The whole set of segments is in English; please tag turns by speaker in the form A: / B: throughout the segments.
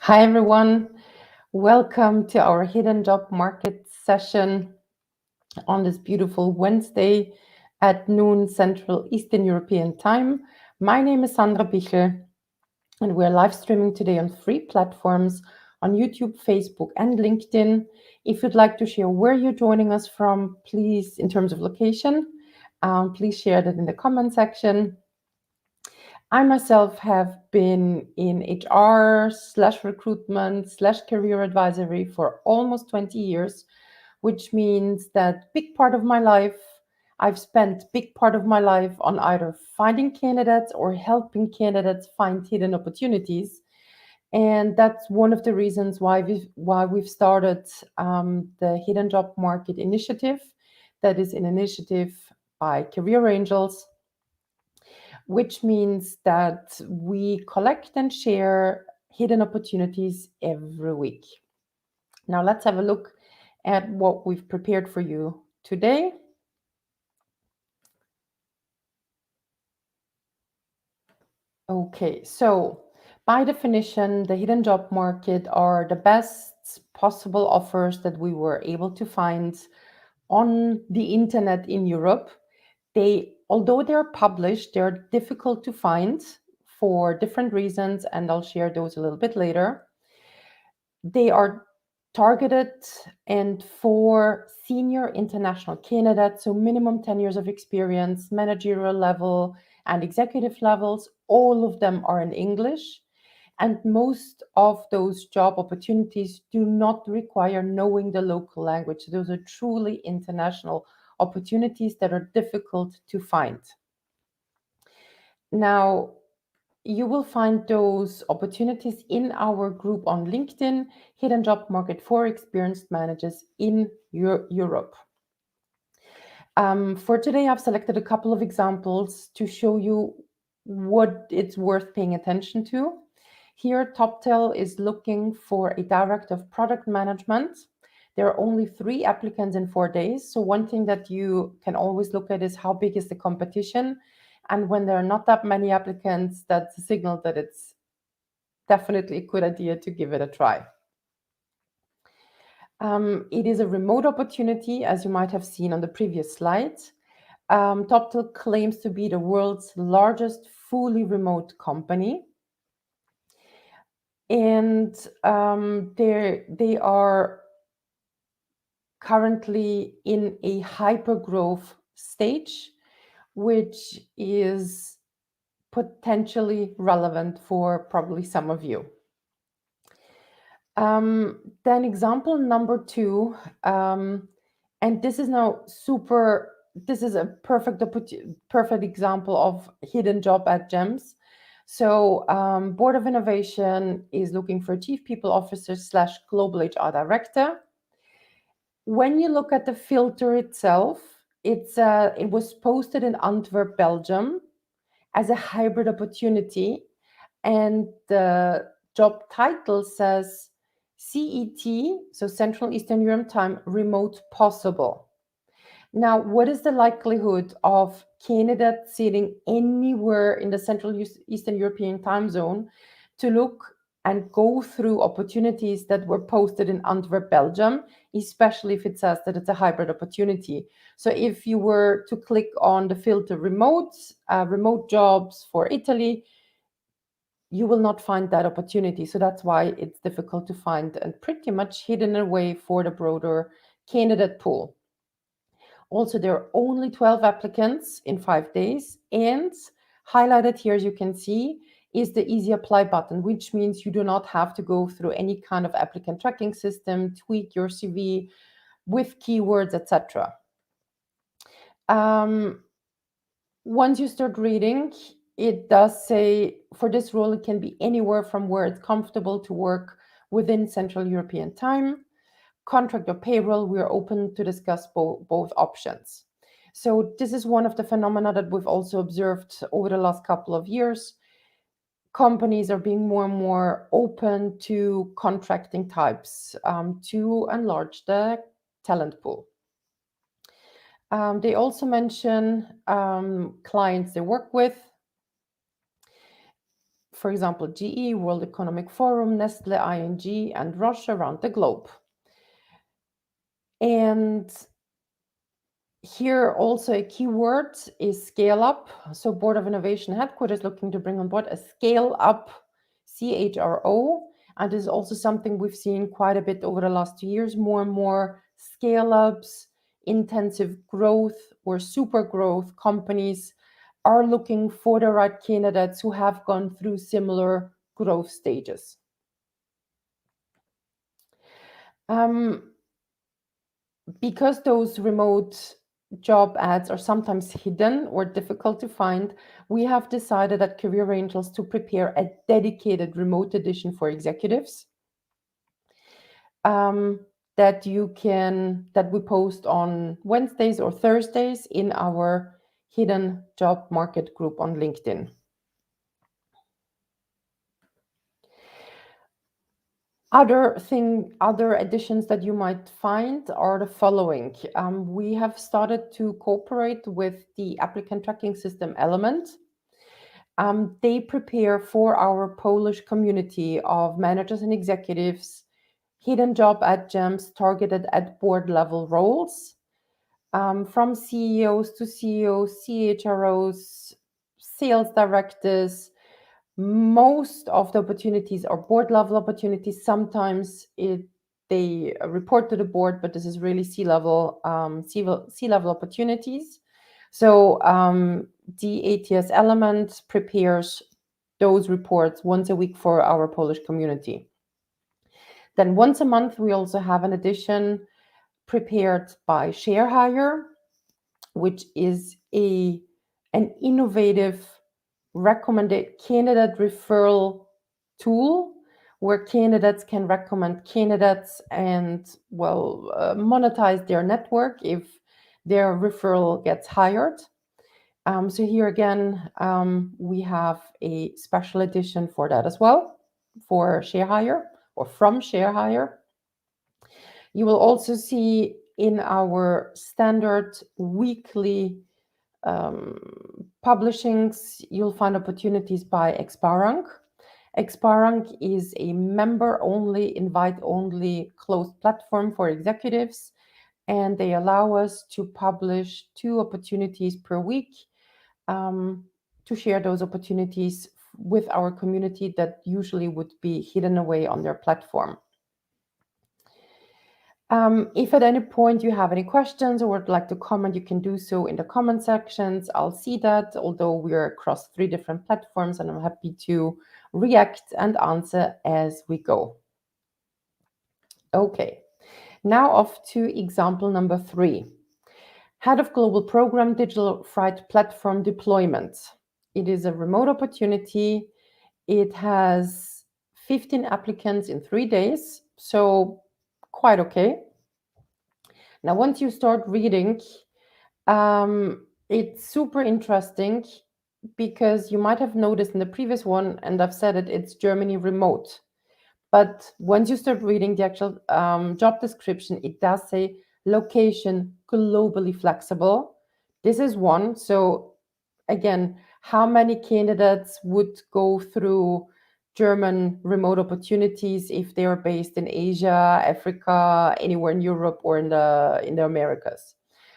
A: Hi, everyone. Welcome to our Hidden Job Market session on this beautiful Wednesday at noon Central Eastern European Time. My name is Sandra Bichel, and we're live streaming today on 3 platforms on YouTube, Facebook, and LinkedIn. If you'd like to share where you're joining us from, please, in terms of location, please share that in the comment section. I myself have been in HR/recruitment/career advisory for almost 20 years, which means that I've spent big part of my life on either finding candidates or helping candidates find hidden opportunities. And that's one of the reasons why we've started the Hidden Job Market Initiative. That is an initiative by Career Angels, which means that we collect and share hidden opportunities every week. Now, let's have a look at what we've prepared for you today. Okay, so by definition, the hidden job market are the best possible offers that we were able to find on the internet in Europe. Although they're published, they're difficult to find for different reasons, and I'll share those a little bit later. They are targeted and for senior international candidates, so minimum 10 years of experience, managerial level, and executive levels. All of them are in English. And most of those job opportunities do not require knowing the local language. Those are truly international opportunities that are difficult to find. Now, you will find those opportunities in our group on LinkedIn, Hidden Job Market for Experienced Managers in Europe. For today, I've selected a couple of examples to show you what it's worth paying attention to. Here, Toptal is looking for a director of product management. There are only 3 applicants in 4 days. So one thing that you can always look at is how big is the competition. And when there are not that many applicants, that's a signal that it's definitely a good idea to give it a try. It is a remote opportunity, as you might have seen on the previous slide. Toptal claims to be the world's largest fully remote company. And they are currently in a hyper-growth stage, which is potentially relevant for probably some of you. Then example number 2, and this is a perfect example of hidden job at GEMS. So Board of Innovation is looking for Chief People Officer / Global HR Director. When you look at the filter itself, it was posted in Antwerp, Belgium, as a hybrid opportunity, and the job title says CET, so Central Eastern Europe Time, remote possible. Now, what is the likelihood of candidates sitting anywhere in the Central Eastern European time zone to look and go through opportunities that were posted in Antwerp, Belgium, especially if it says that it's a hybrid opportunity? So if you were to click on the filter remote jobs for Italy, you will not find that opportunity. So that's why it's difficult to find and pretty much hidden away for the broader candidate pool. Also, there are only 12 applicants in 5 days, and highlighted here, as you can see, is the easy apply button, which means you do not have to go through any kind of applicant tracking system, tweak your CV with keywords, etc. Once you start reading, it does say for this role, it can be anywhere from where it's comfortable to work within Central European time. Contract or payroll, we are open to discuss both options. So this is one of the phenomena that we've also observed over the last couple of years. Companies are being more and more open to contracting types to enlarge the talent pool. They also mention clients they work with. for example, GE, World Economic Forum, Nestle, ING, and Roche around the globe. And here also a keyword is scale up. So Board of Innovation Headquarters looking to bring on board a scale up CHRO. And this is also something we've seen quite a bit over the last 2 years, more and more scale ups, intensive growth or super growth companies are looking for the right candidates who have gone through similar growth stages. Because those remote job ads are sometimes hidden or difficult to find, we have decided at Career Angels to prepare a dedicated remote edition for executives that we post on Wednesdays or Thursdays in our hidden job market group on LinkedIn. Other additions that you might find are the following. We have started to cooperate with the applicant tracking system Element. They prepare for our Polish community of managers and executives hidden job ad gems targeted at board level roles, from CEOs to CEOs, CHROs, sales directors. Most of the opportunities are board level opportunities. Sometimes they report to the board, but this is really C-level opportunities. So the ATS Element prepares those reports once a week for our Polish community. Then once a month, we also have an edition prepared by ShareHire, which is an innovative recommended candidate referral tool where candidates can recommend candidates and monetize their network if their referral gets hired. So here again, we have a special edition for that as well, for ShareHire or from ShareHire. You will also see in our standard weekly publishings, you'll find opportunities by Exparang. Exparang is a member-only, invite-only closed platform for executives, and they allow us to publish 2 opportunities per week to share those opportunities with our community that usually would be hidden away on their platform. If at any point you have any questions or would like to comment, you can do so in the comment sections. I'll see that, although we're across 3 different platforms, and I'm happy to react and answer as we go. Okay, now off to example number 3. Head of Global Program Digital Freight Platform Deployment. It is a remote opportunity. It has 15 applicants in 3 days, so quite okay. Now, once you start reading, it's super interesting because you might have noticed in the previous one, and I've said it's Germany remote. But once you start reading the actual job description, it does say location globally flexible. This is one. So again, how many candidates would go through German remote opportunities if they are based in Asia, Africa, anywhere in Europe or in the Americas?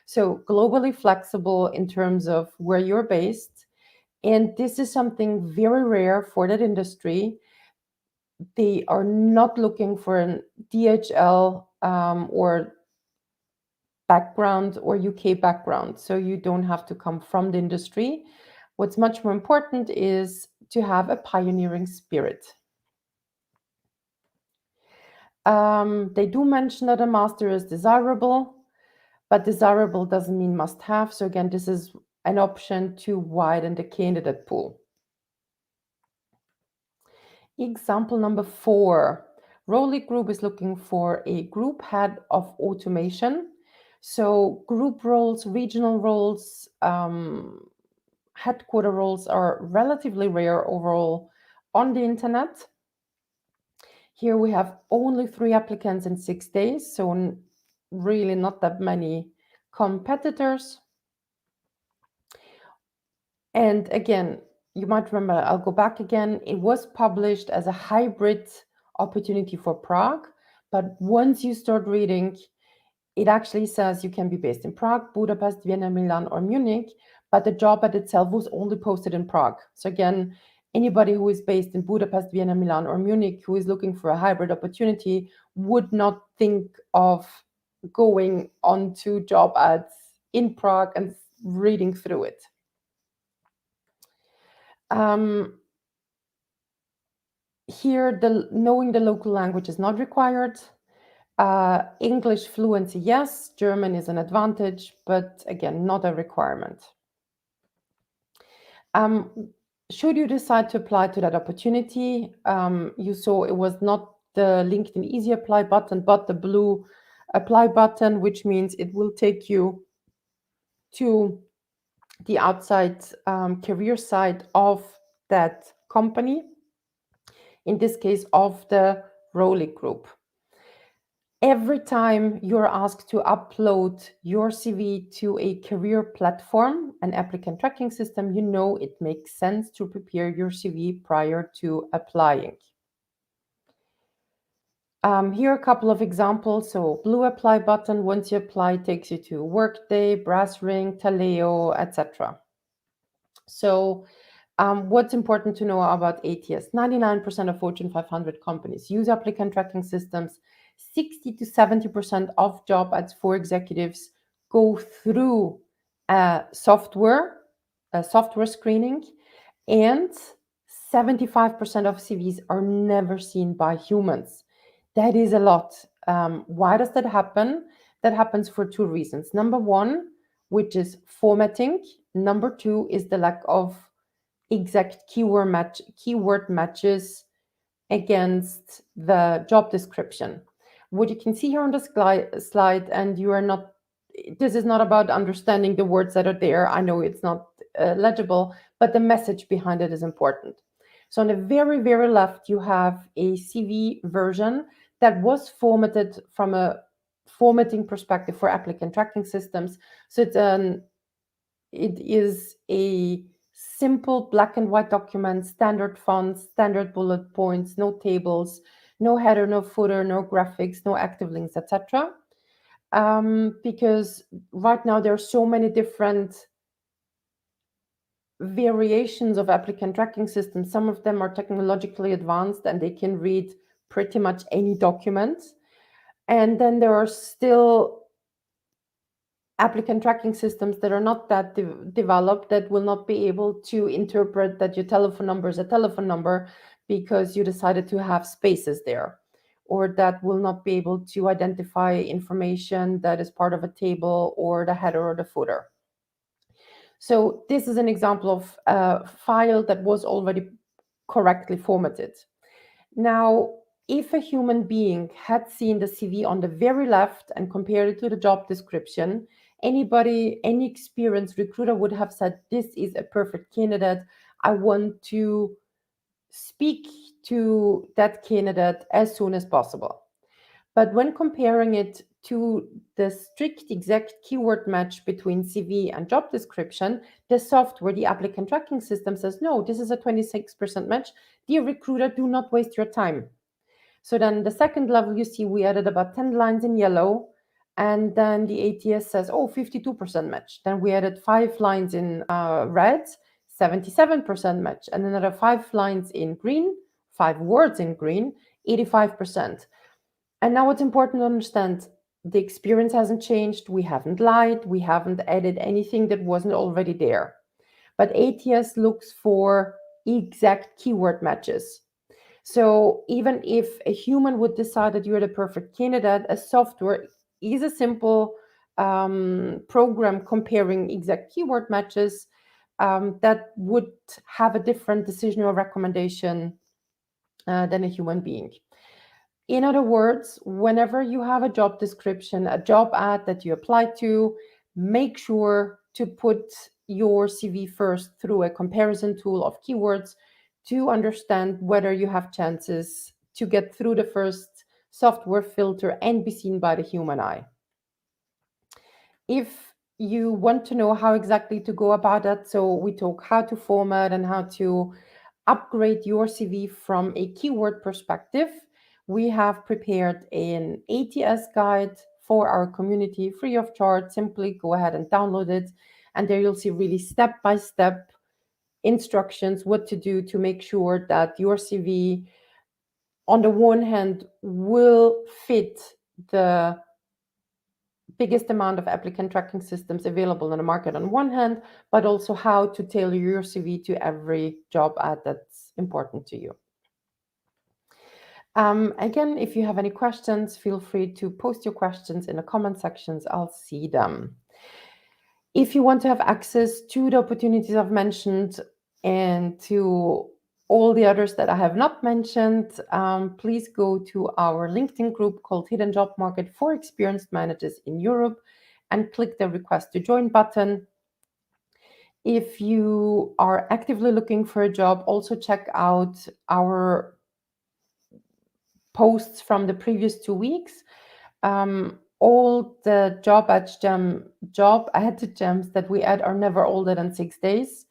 A: So globally flexible in terms of where you're based. And this is something very rare for that industry. They are not looking for an DHL or background or UK background. So you don't have to come from the industry. What's much more important is to have a pioneering spirit. They do mention that a master is desirable, but desirable doesn't mean must have. So again, this is an option to widen the candidate pool. Example number 4. Rohlik Group is looking for a group head of automation. So group roles, regional roles, headquarter roles are relatively rare overall on the internet. Here we have only 3 applicants in 6 days, so really not that many competitors. And again, you might remember, I'll go back again. It was published as a hybrid opportunity for Prague, but once you start reading, it actually says you can be based in Prague, Budapest, Vienna, Milan, or Munich, but the job ad itself was only posted in Prague. So again, anybody who is based in Budapest, Vienna, Milan, or Munich who is looking for a hybrid opportunity would not think of going onto job ads in Prague and reading through it. Here, knowing the local language is not required. English fluency, yes. German is an advantage, but again, not a requirement. Should you decide to apply to that opportunity, you saw it was not the LinkedIn Easy Apply button, but the blue Apply button, which means it will take you to the outside career site of that company, in this case of the Rohlik Group. Every time you're asked to upload your CV to a career platform, an applicant tracking system, you know it makes sense to prepare your CV prior to applying. Here are a couple of examples. So blue apply button, once you apply, takes you to Workday, Brass Ring, Taleo, etc. So what's important to know about ATS? 99% of Fortune 500 companies use applicant tracking systems. 60 to 70% of job ads for executives go through software screening, and 75% of CVs are never seen by humans. That is a lot. Why does that happen? That happens for two reasons. Number one, which is formatting. Number two is the lack of exact keyword matches against the job description. What you can see here on the slide, and you are not, this is not about understanding the words that are there. I know it's not legible, but the message behind it is important. So on the very, very left, you have a CV version that was formatted from a formatting perspective for applicant tracking systems. So it is a simple black and white document, standard fonts, standard bullet points, no tables, no header, no footer, no graphics, no active links, etc. Because right now there are so many different variations of applicant tracking systems. Some of them are technologically advanced and they can read pretty much any document. And then there are still applicant tracking systems that are not that developed, that will not be able to interpret that your telephone number is a telephone number because you decided to have spaces there, or that will not be able to identify information that is part of a table or the header or the footer. So this is an example of a file that was already correctly formatted. Now, if a human being had seen the CV on the very left and compared it to the job description, any experienced recruiter would have said, this is a perfect candidate. I want to speak to that candidate as soon as possible. But when comparing it to the strict exact keyword match between CV and job description, the software, the applicant tracking system says, no, this is a 26% match. Dear recruiter, do not waste your time. So then the second level, you see we added about 10 lines in yellow, and then the ATS says, oh, 52% match. Then we added 5 lines in red, 77% match, and another 5 lines in green, 5 words in green, 85%. And now what's important to understand, the experience hasn't changed. We haven't lied. We haven't added anything that wasn't already there. But ATS looks for exact keyword matches. So even if a human would decide that you're the perfect candidate, a software is a simple program comparing exact keyword matches that would have a different decision or recommendation than a human being. In other words, whenever you have a job description, a job ad that you apply to, make sure to put your CV first through a comparison tool of keywords to understand whether you have chances to get through the first software filter and be seen by the human eye. If you want to know how exactly to go about that, so we talk how to format and how to upgrade your CV from a keyword perspective. We have prepared an ATS guide for our community free of charge. Simply go ahead and download it, and there you'll see really step by step instructions what to do to make sure that your CV, on the one hand, will fit the biggest amount of applicant tracking systems available in the market on one hand, but also how to tailor your CV to every job ad that's important to you. Again, if you have any questions, feel free to post your questions in the comment sections. I'll see them. If you want to have access to the opportunities I've mentioned and to all the others that I have not mentioned, please go to our LinkedIn group called Hidden Job Market for Experienced Managers in Europe and click the Request to Join button. If you are actively looking for a job, also check out our posts from the previous 2 weeks. All the job ad gems that we add are never older than 6 days.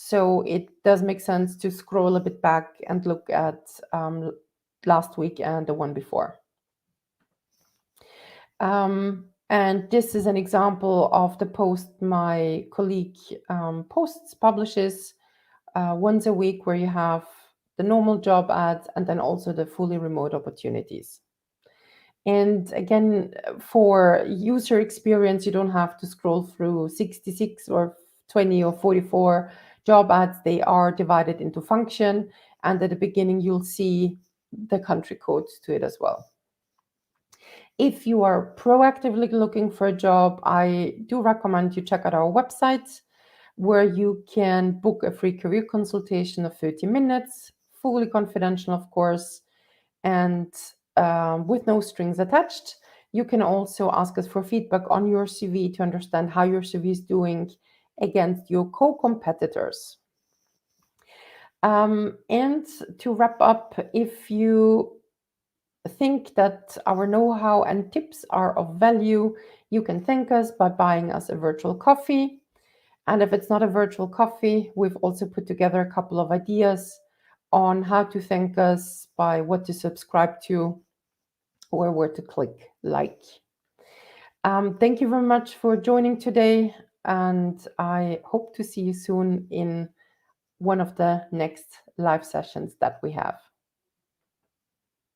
A: So it does make sense to scroll a bit back and look at last week and the one before. And this is an example of the post my colleague publishes once a week, where you have the normal job ads and then also the fully remote opportunities. And again, for user experience, you don't have to scroll through 66 or 20 or 44 job ads. They are divided into function. And at the beginning, you'll see the country codes to it as well. If you are proactively looking for a job, I do recommend you check out our website, where you can book a free career consultation of 30 minutes, fully confidential, of course, and with no strings attached. You can also ask us for feedback on your CV to understand how your CV is doing against your co-competitors. And to wrap up, if you think that our know-how and tips are of value, you can thank us by buying us a virtual coffee. And if it's not a virtual coffee, we've also put together a couple of ideas on how to thank us, by what to subscribe to or where to click like. Thank you very much for joining today, and I hope to see you soon in one of the next live sessions that we have.